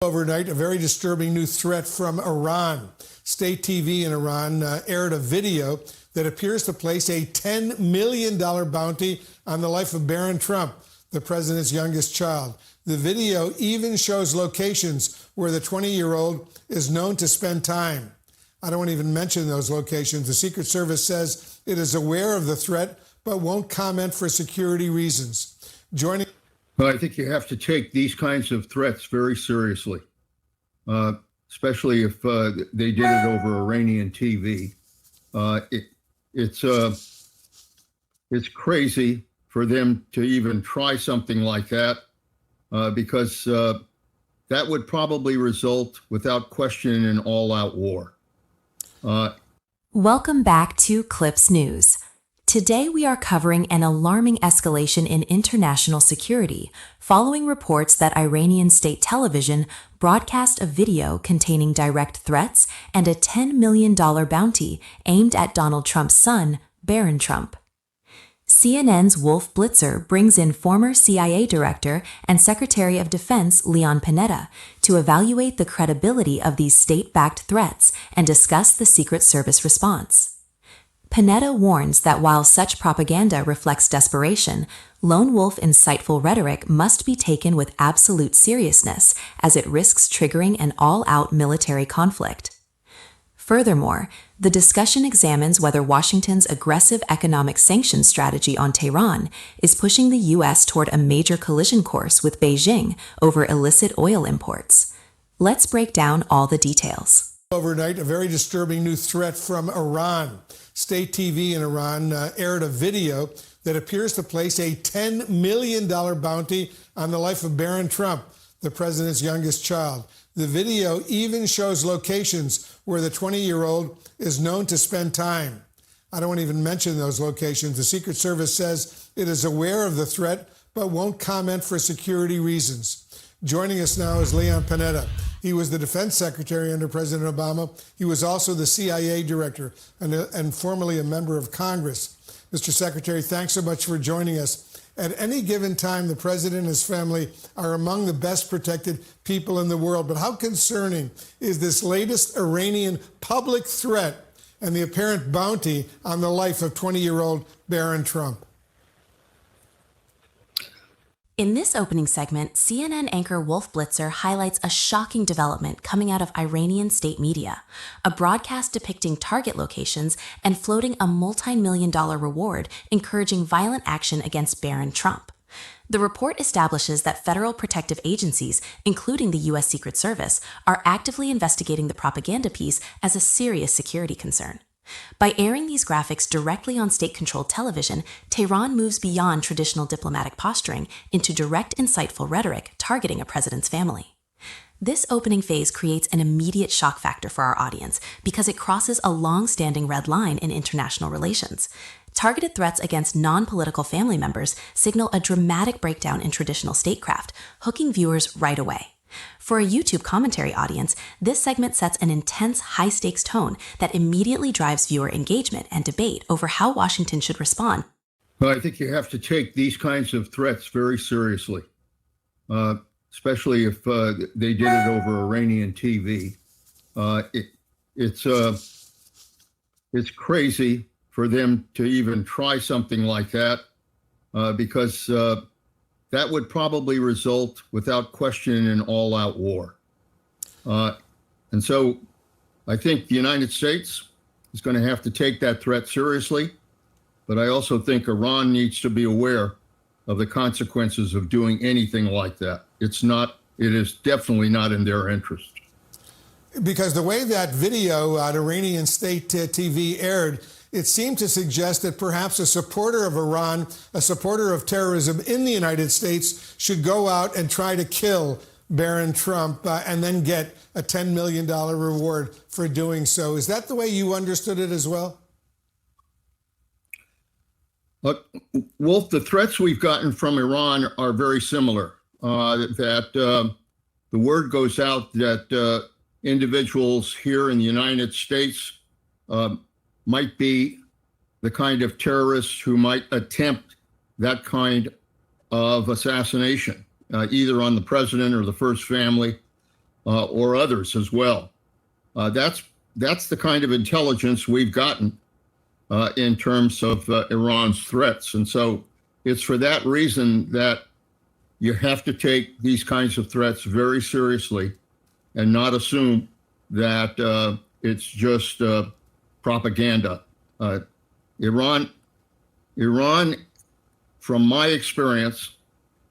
Overnight, a very disturbing new threat from Iran. State TV in Iran aired a video that appears to place a $10 million bounty on the life of Barron Trump, the president's youngest child. The video even shows locations where the 20-year-old is known to spend time. I don't want to even mention those locations. The Secret Service says it is aware of the threat, but won't comment for security reasons. Well, I think you have to take these kinds of threats very seriously, especially if they did it over Iranian TV. It's crazy for them to even try something like that, because that would probably result, without question, in an all-out war. Welcome back to Clips News. Today we are covering an alarming escalation in international security following reports that Iranian state television broadcast a video containing direct threats and a $10 million bounty aimed at Donald Trump's son, Barron Trump. CNN's Wolf Blitzer brings in former CIA Director and Secretary of Defense Leon Panetta to evaluate the credibility of these state-backed threats and discuss the Secret Service response. Panetta warns that while such propaganda reflects desperation, lone wolf insightful rhetoric must be taken with absolute seriousness as it risks triggering an all-out military conflict. Furthermore, the discussion examines whether Washington's aggressive economic sanctions strategy on Tehran is pushing the U.S. toward a major collision course with Beijing over illicit oil imports. Let's break down all the details. Overnight, a very disturbing new threat from Iran. State TV in Iran aired a video that appears to place a $10 million bounty on the life of Barron Trump, the president's youngest child. The video even shows locations where the 20-year-old is known to spend time. I don't want to even mention those locations. The Secret Service says it is aware of the threat, but won't comment for security reasons. Joining us now is Leon Panetta. He was the defense secretary under President Obama. He was also the CIA director and formerly a member of Congress. Mr. Secretary, thanks so much for joining us. At any given time, the president and his family are among the best protected people in the world. But how concerning is this latest Iranian public threat and the apparent bounty on the life of 20-year-old Barron Trump? In this opening segment, CNN anchor Wolf Blitzer highlights a shocking development coming out of Iranian state media, a broadcast depicting target locations and floating a multi-million-dollar reward encouraging violent action against Barron Trump. The report establishes that federal protective agencies, including the U.S. Secret Service, are actively investigating the propaganda piece as a serious security concern. By airing these graphics directly on state-controlled television, Tehran moves beyond traditional diplomatic posturing into direct, insightful rhetoric targeting a president's family. This opening phase creates an immediate shock factor for our audience because it crosses a long-standing red line in international relations. Targeted threats against non-political family members signal a dramatic breakdown in traditional statecraft, hooking viewers right away. For a YouTube commentary audience, this segment sets an intense, high-stakes tone that immediately drives viewer engagement and debate over how Washington should respond. Well, I think you have to take these kinds of threats very seriously, especially if they did it over Iranian TV. It's crazy for them to even try something like that, because that would probably result, without question, in an all-out war. And so I think the United States is going to have to take that threat seriously, but I also think Iran needs to be aware of the consequences of doing anything like that. It is definitely not in their interest. Because the way that video on Iranian state TV aired, it seemed to suggest that perhaps a supporter of Iran, a supporter of terrorism in the United States, should go out and try to kill Barron Trump and then get a $10 million reward for doing so. Is that the way you understood it as well? Look, Wolf, the threats we've gotten from Iran are very similar. The word goes out that individuals here in the United States might be the kind of terrorists who might attempt that kind of assassination, either on the president or the first family. or others as well. That's the kind of intelligence we've gotten in terms of Iran's threats. And so it's for that reason that you have to take these kinds of threats very seriously and not assume that it's just propaganda. Iran, from my experience,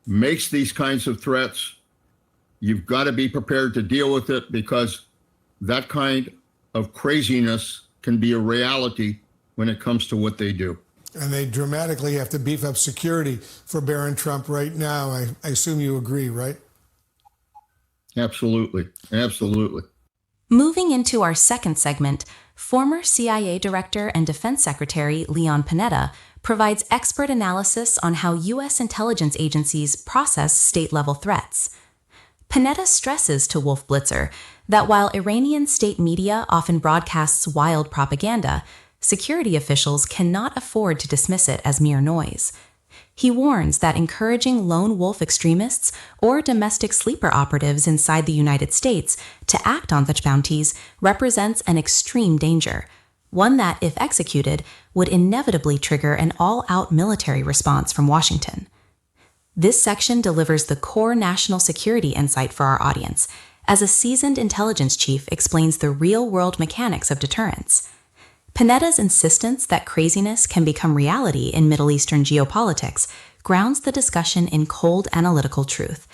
makes these kinds of threats. You've got to be prepared to deal with it, because that kind of craziness can be a reality when it comes to what they do. And they dramatically have to beef up security for Barron Trump right now. I assume you agree, right? Absolutely. Absolutely. Moving into our second segment, former CIA Director and Defense Secretary Leon Panetta provides expert analysis on how U.S. intelligence agencies process state-level threats. Panetta stresses to Wolf Blitzer that while Iranian state media often broadcasts wild propaganda, security officials cannot afford to dismiss it as mere noise. He warns that encouraging lone wolf extremists or domestic sleeper operatives inside the United States to act on such bounties represents an extreme danger, one that, if executed, would inevitably trigger an all-out military response from Washington. This section delivers the core national security insight for our audience, as a seasoned intelligence chief explains the real-world mechanics of deterrence. Panetta's insistence that craziness can become reality in Middle Eastern geopolitics grounds the discussion in cold analytical truth.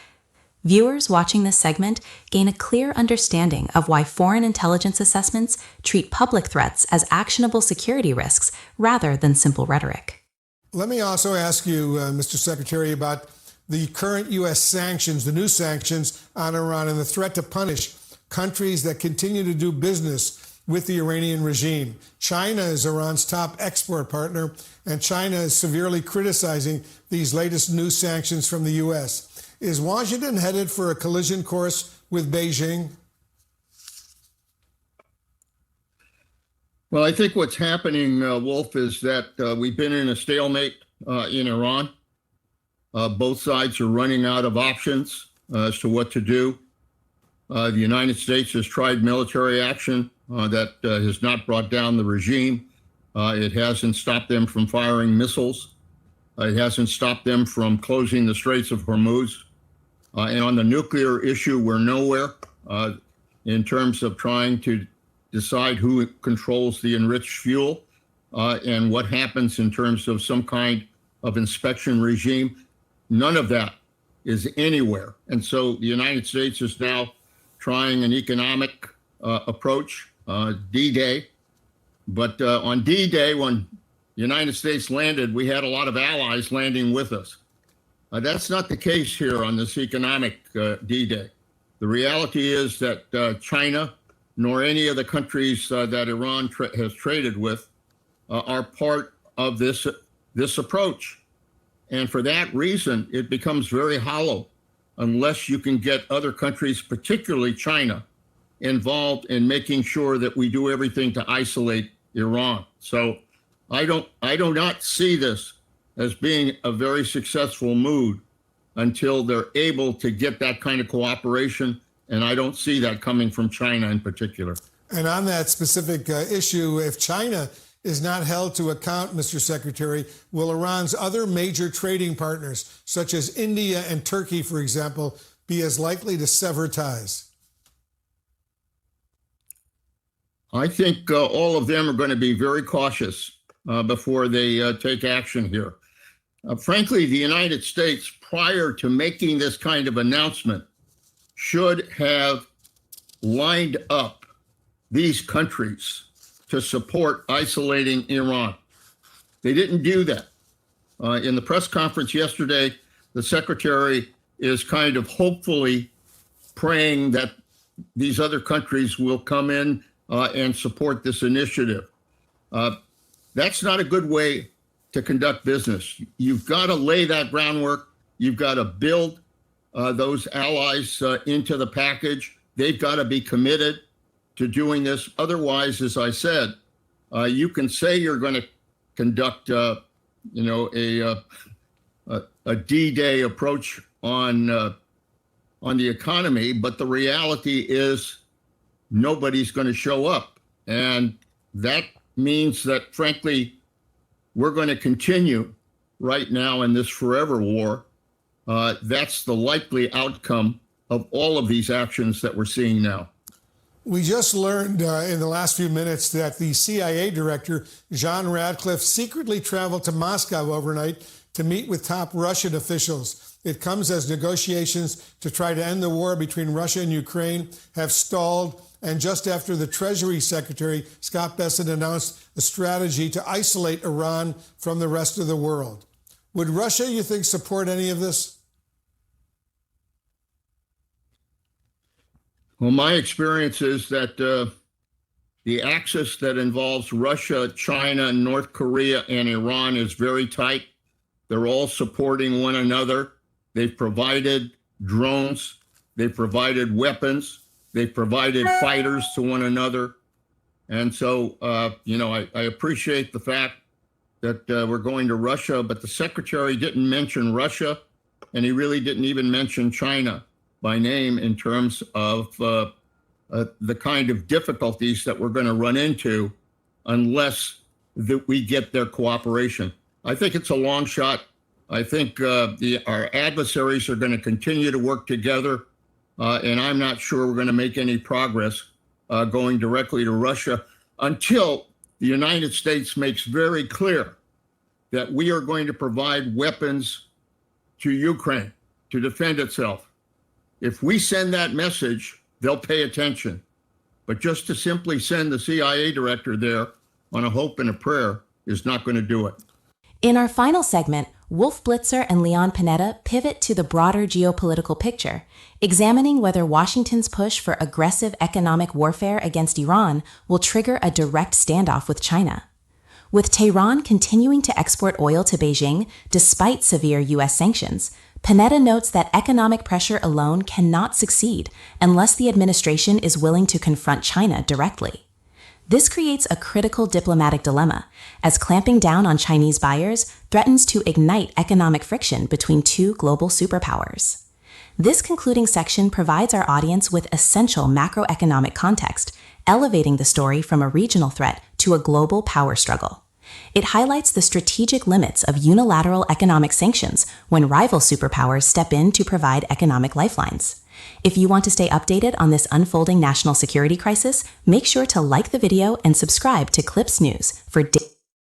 Viewers watching this segment gain a clear understanding of why foreign intelligence assessments treat public threats as actionable security risks rather than simple rhetoric. Let me also ask you, Mr. Secretary, about the current U.S. sanctions, the new sanctions on Iran, and the threat to punish countries that continue to do business with the Iranian regime. China is Iran's top export partner, and China is severely criticizing these latest new sanctions from the U.S. Is Washington headed for a collision course with Beijing? Well, I think what's happening, Wolf, is that we've been in a stalemate in Iran. Both sides are running out of options as to what to do. The United States has tried military action that has not brought down the regime. It hasn't stopped them from firing missiles. It hasn't stopped them from closing the Straits of Hormuz. And on the nuclear issue, we're nowhere in terms of trying to decide who controls the enriched fuel and what happens in terms of some kind of inspection regime. None of that is anywhere. And so the United States is now trying an economic approach, D-Day. But on D-Day, when the United States landed, we had a lot of allies landing with us. That's not the case here on this economic D-Day. The reality is that China, nor any of the countries that Iran has traded with, are part of this approach. And for that reason, it becomes very hollow unless you can get other countries, particularly China, involved in making sure that we do everything to isolate Iran. So I do not see this as being a very successful move until they're able to get that kind of cooperation. And I don't see that coming from China in particular. And on that specific issue, if China is not held to account, Mr. Secretary, will Iran's other major trading partners, such as India and Turkey, for example, be as likely to sever ties? I think all of them are going to be very cautious before they take action here. Frankly, the United States, prior to making this kind of announcement, should have lined up these countries to support isolating Iran. They didn't do that. In the press conference yesterday, the secretary is kind of hopefully praying that these other countries will come in and support this initiative. That's not a good way to conduct business. You've got to lay that groundwork. You've got to build those allies into the package. They've got to be committed to doing this. Otherwise, as I said, you can say you're going to conduct, a D-Day approach on on the economy, but the reality is nobody's going to show up. And that means that, frankly, we're going to continue right now in this forever war. That's the likely outcome of all of these actions that we're seeing now. We just learned in the last few minutes that the CIA Director, John Radcliffe, secretly traveled to Moscow overnight to meet with top Russian officials. It comes as negotiations to try to end the war between Russia and Ukraine have stalled, and just after the Treasury Secretary, Scott Bessent, announced a strategy to isolate Iran from the rest of the world. Would Russia, you think, support any of this? Well, my experience is that the axis that involves Russia, China, North Korea, and Iran is very tight. They're all supporting one another. They've provided drones. They've provided weapons. They've provided fighters to one another. And so, I appreciate the fact that we're going to Russia, but the secretary didn't mention Russia, and he really didn't even mention China by name in terms of the kind of difficulties that we're going to run into unless we get their cooperation. I think it's a long shot. I think our adversaries are going to continue to work together, and I'm not sure we're going to make any progress going directly to Russia until the United States makes very clear that we are going to provide weapons to Ukraine to defend itself. If we send that message, they'll pay attention. But just to simply send the CIA director there on a hope and a prayer is not going to do it. In our final segment, Wolf Blitzer and Leon Panetta pivot to the broader geopolitical picture, examining whether Washington's push for aggressive economic warfare against Iran will trigger a direct standoff with China. With Tehran continuing to export oil to Beijing despite severe U.S. sanctions, Panetta notes that economic pressure alone cannot succeed unless the administration is willing to confront China directly. This creates a critical diplomatic dilemma, as clamping down on Chinese buyers threatens to ignite economic friction between two global superpowers. This concluding section provides our audience with essential macroeconomic context, elevating the story from a regional threat to a global power struggle. It highlights the strategic limits of unilateral economic sanctions when rival superpowers step in to provide economic lifelines. If you want to stay updated on this unfolding national security crisis, make sure to like the video and subscribe to Clips News for